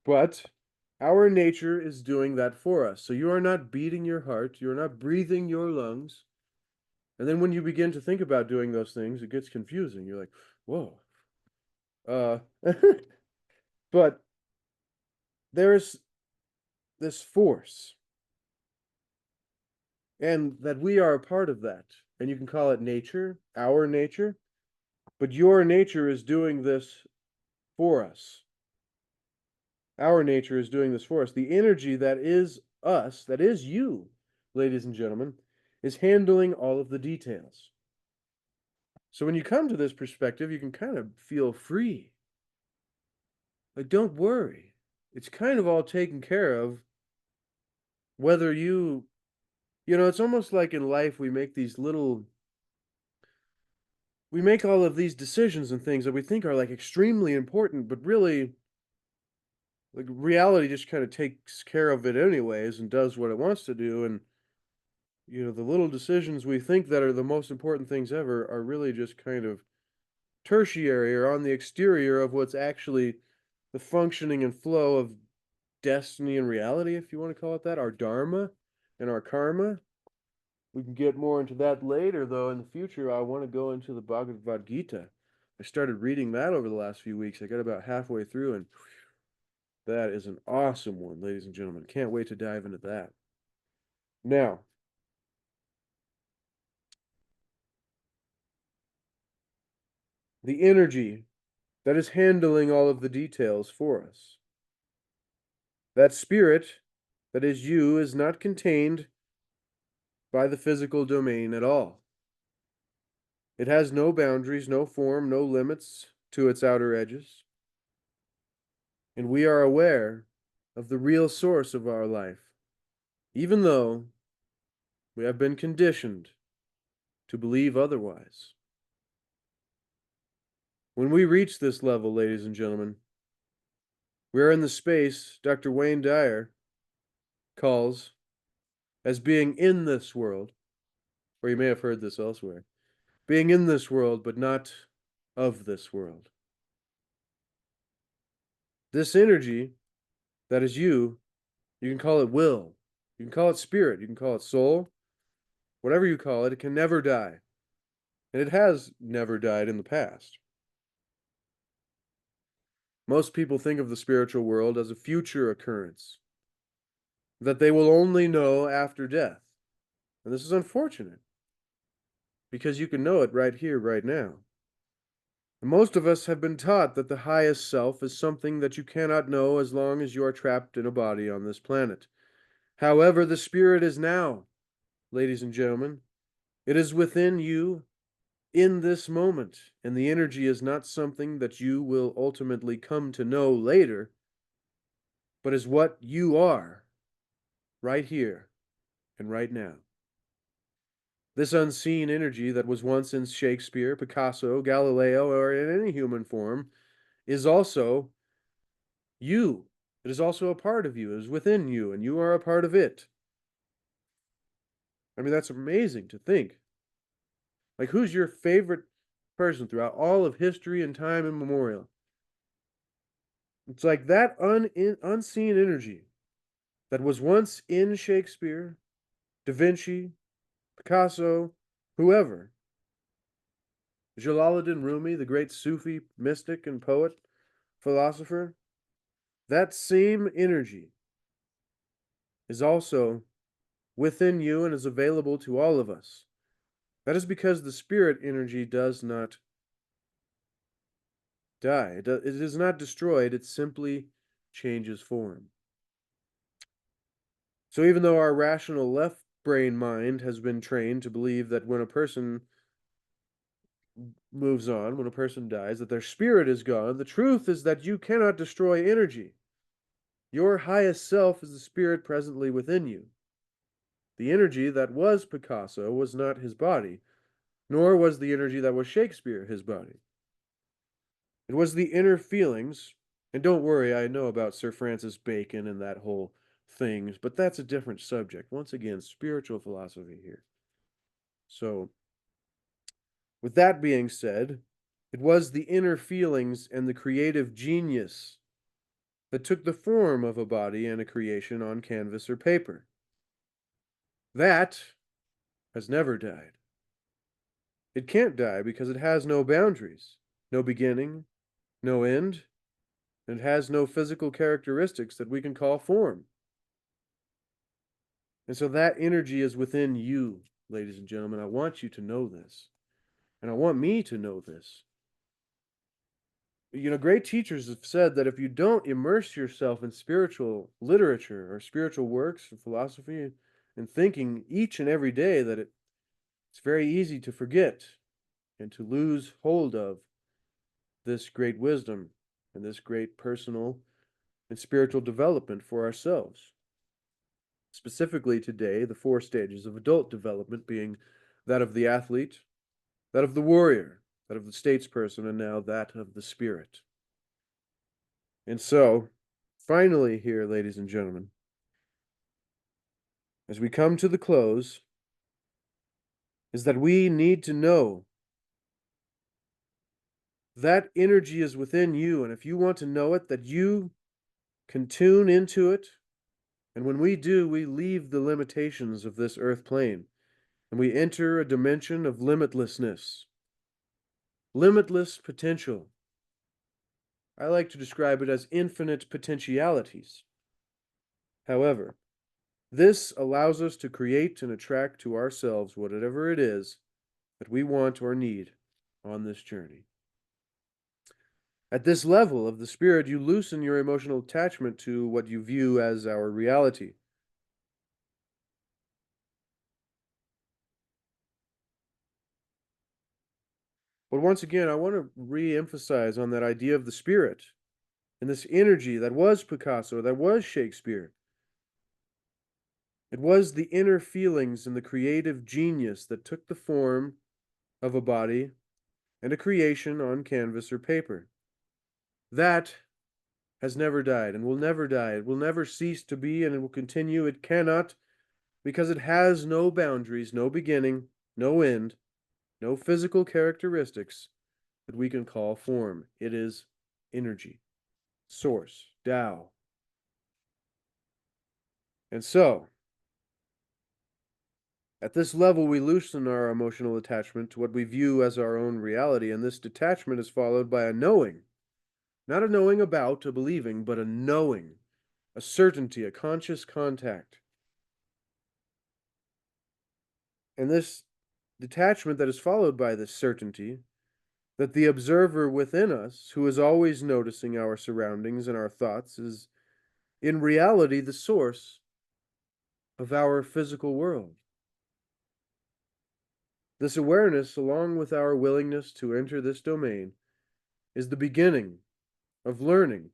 But our nature is doing that for us. So you are not beating your heart, you're not breathing your lungs. And then when you begin to think about doing those things, it gets confusing. You're like, whoa. But there's this force, and that we are a part of that. And you can call it nature, our nature, but your nature is doing this for us. Our nature is doing this for us. The energy that is us, that is you, ladies and gentlemen, is handling all of the details. So when you come to this perspective, you can kind of feel free. Like, don't worry. It's kind of all taken care of. Whether it's almost like in life we make all of these decisions and things that we think are like extremely important, but really, like, reality just kind of takes care of it anyways and does what it wants to do. And the little decisions we think that are the most important things ever are really just kind of tertiary or on the exterior of what's actually the functioning and flow of destiny and reality, if you want to call it that, our dharma and our karma. We can get more into that later, though. In the future, I want to go into the Bhagavad Gita. I started reading that over the last few weeks. I got about halfway through, and that is an awesome one, ladies and gentlemen. Can't wait to dive into that. Now, the energy that is handling all of the details for us. That spirit that is you is not contained by the physical domain at all. It has no boundaries, no form, no limits to its outer edges. And we are aware of the real source of our life, even though we have been conditioned to believe otherwise. When we reach this level, ladies and gentlemen, we are in the space Dr. Wayne Dyer calls as being in this world, or you may have heard this elsewhere, being in this world, but not of this world. This energy that is you can call it will, you can call it spirit, you can call it soul, whatever you call it, it can never die. And it has never died in the past. Most people think of the spiritual world as a future occurrence, that they will only know after death. And this is unfortunate, because you can know it right here, right now. And most of us have been taught that the highest self is something that you cannot know as long as you are trapped in a body on this planet. However, the spirit is now, ladies and gentlemen. It is within you in this moment, and the energy is not something that you will ultimately come to know later, but is what you are right here and right now. This unseen energy that was once in Shakespeare, Picasso, Galileo, or in any human form is also you. It is also a part of you. It is within you, and you are a part of it. I mean, that's amazing to think. Like, who's your favorite person throughout all of history and time immemorial? It's like that unseen energy that was once in Shakespeare, Da Vinci, Picasso, whoever. Jalaluddin Rumi, the great Sufi mystic and poet, philosopher, that same energy is also within you and is available to all of us. That is because the spirit energy does not die. It is not destroyed, it simply changes form. So even though our rational left brain mind has been trained to believe that when a person moves on, when a person dies, that their spirit is gone, the truth is that you cannot destroy energy. Your highest self is the spirit presently within you. The energy that was Picasso was not his body, nor was the energy that was Shakespeare his body. It was the inner feelings, and don't worry, I know about Sir Francis Bacon and that whole thing, but that's a different subject. Once again, spiritual philosophy here. So, with that being said, it was the inner feelings and the creative genius that took the form of a body and a creation on canvas or paper. That has never died. It can't die because it has no boundaries, no beginning, no end, and it has no physical characteristics that we can call form. And so that energy is within you, ladies and gentlemen. I want you to know this. And I want me to know this. Great teachers have said that if you don't immerse yourself in spiritual literature or spiritual works or philosophy and thinking each and every day, that it's very easy to forget and to lose hold of this great wisdom and this great personal and spiritual development for ourselves. Specifically today, the 4 stages of adult development being that of the athlete, that of the warrior, that of the statesperson, and now that of the spirit. And so, finally, here, ladies and gentlemen, as we come to the close, is that we need to know that energy is within you. And if you want to know it, that you can tune into it. And when we do, we leave the limitations of this earth plane and we enter a dimension of limitlessness, limitless potential. I like to describe it as infinite potentialities. However, this allows us to create and attract to ourselves whatever it is that we want or need on this journey. At this level of the spirit, you loosen your emotional attachment to what you view as our reality. But once again, I want to re-emphasize on that idea of the spirit and this energy that was Picasso, that was Shakespeare. It was the inner feelings and the creative genius that took the form of a body and a creation on canvas or paper. That has never died and will never die. It will never cease to be and it will continue. It cannot, because it has no boundaries, no beginning, no end, no physical characteristics that we can call form. It is energy, source, Tao. And so, at this level, we loosen our emotional attachment to what we view as our own reality, and this detachment is followed by a knowing. Not a knowing about, a believing, but a knowing, a certainty, a conscious contact. And this detachment that is followed by this certainty, that the observer within us, who is always noticing our surroundings and our thoughts, is in reality the source of our physical world. This awareness, along with our willingness to enter this domain, is the beginning of learning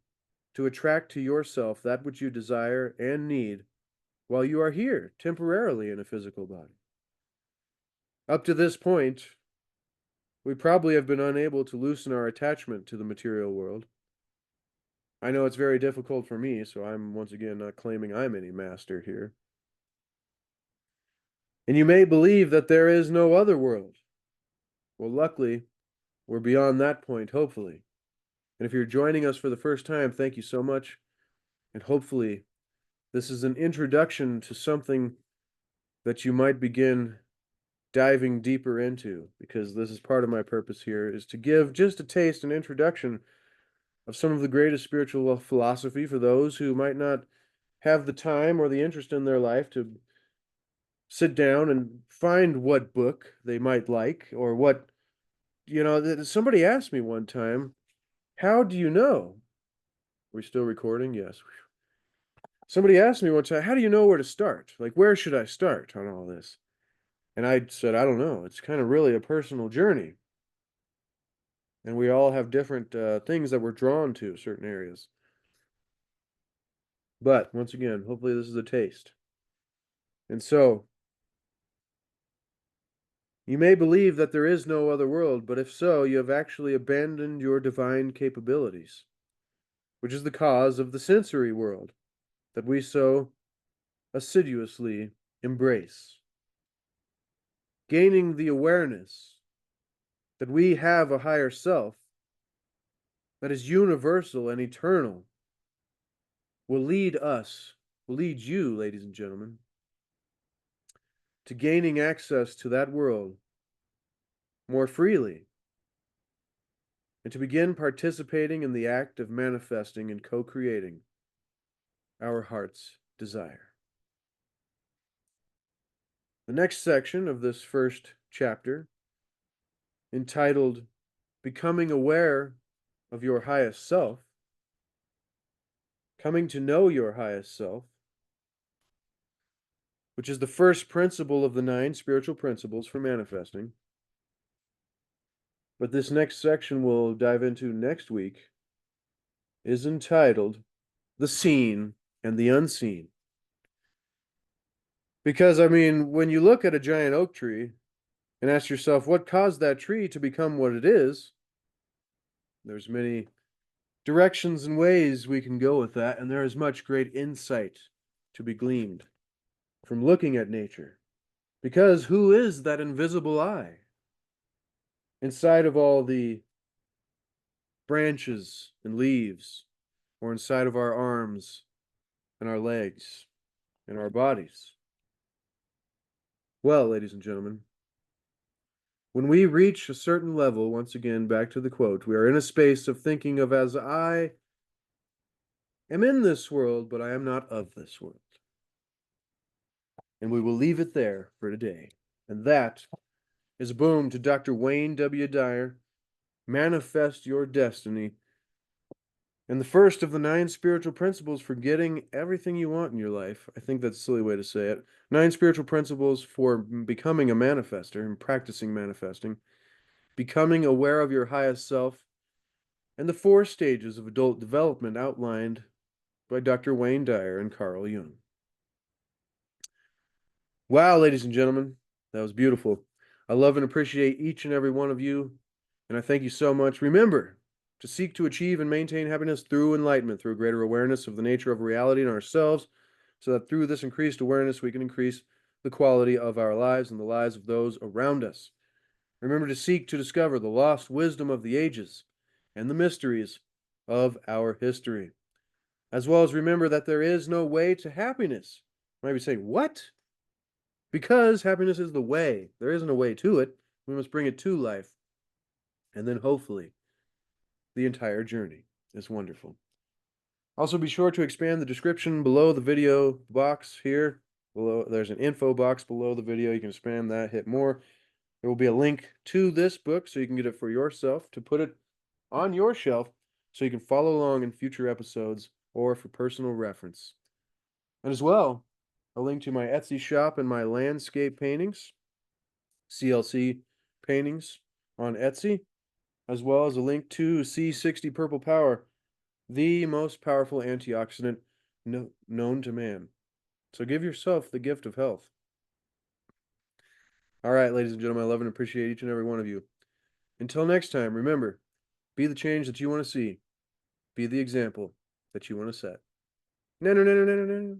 to attract to yourself that which you desire and need while you are here temporarily in a physical body. Up to this point, we probably have been unable to loosen our attachment to the material world. I know it's very difficult for me, so I'm once again not claiming I'm any master here. And you may believe that there is no other world. Well, luckily, we're beyond that point, hopefully. And if you're joining us for the first time, thank you so much. And hopefully, this is an introduction to something that you might begin diving deeper into, because this is part of my purpose here, is to give just a taste, an introduction of some of the greatest spiritual philosophy for those who might not have the time or the interest in their life to sit down and find what book they might like, or what, somebody asked me one time, how do you know? We're still recording? Yes. Somebody asked me one time, how do you know where to start? Like, where should I start on all this? And I said, I don't know. It's kind of really a personal journey. And we all have different things that we're drawn to, certain areas. But once again, hopefully this is a taste. And so, you may believe that there is no other world, but if so, you have actually abandoned your divine capabilities, which is the cause of the sensory world that we so assiduously embrace. Gaining the awareness that we have a higher self that is universal and eternal will lead you, ladies and gentlemen, to gaining access to that world more freely, and to begin participating in the act of manifesting and co-creating our heart's desire. The next section of this first chapter, entitled Becoming Aware of Your Highest Self, coming to know your highest self, which is the first principle of the 9 spiritual principles for manifesting. But this next section we'll dive into next week is entitled The Seen and the Unseen. Because, when you look at a giant oak tree and ask yourself what caused that tree to become what it is, there's many directions and ways we can go with that, and there is much great insight to be gleaned from looking at nature. Because who is that invisible eye inside of all the branches and leaves, or inside of our arms and our legs and our bodies? Well, ladies and gentlemen, when we reach a certain level, once again, back to the quote, we are in a space of thinking of as I am in this world, but I am not of this world. And we will leave it there for today. And that is a boom to Dr. Wayne W. Dyer. Manifest your destiny. And the first of the 9 spiritual principles for getting everything you want in your life. I think that's a silly way to say it. 9 spiritual principles for becoming a manifester and practicing manifesting. Becoming aware of your highest self. And the 4 stages of adult development outlined by Dr. Wayne Dyer and Carl Jung. Wow, ladies and gentlemen, that was beautiful. I love and appreciate each and every one of you, and I thank you so much. Remember to seek to achieve and maintain happiness through enlightenment, through greater awareness of the nature of reality in ourselves, so that through this increased awareness we can increase the quality of our lives and the lives of those around us. Remember to seek to discover the lost wisdom of the ages and the mysteries of our history. As well as remember that there is no way to happiness. You might be saying, what? Because happiness is the way. There isn't a way to it. We must bring it to life. And then hopefully, the entire journey is wonderful. Also, be sure to expand the description below the video box here. Below, there's an info box below the video. You can expand that, hit more. There will be a link to this book so you can get it for yourself, to put it on your shelf so you can follow along in future episodes or for personal reference. And as well, a link to my Etsy shop and my landscape paintings, CLC paintings on Etsy, as well as a link to C60 Purple Power, the most powerful antioxidant known to man. So give yourself the gift of health. All right, ladies and gentlemen, I love and appreciate each and every one of you. Until next time, remember, be the change that you want to see. Be the example that you want to set. No, no, no, no, no, no, no.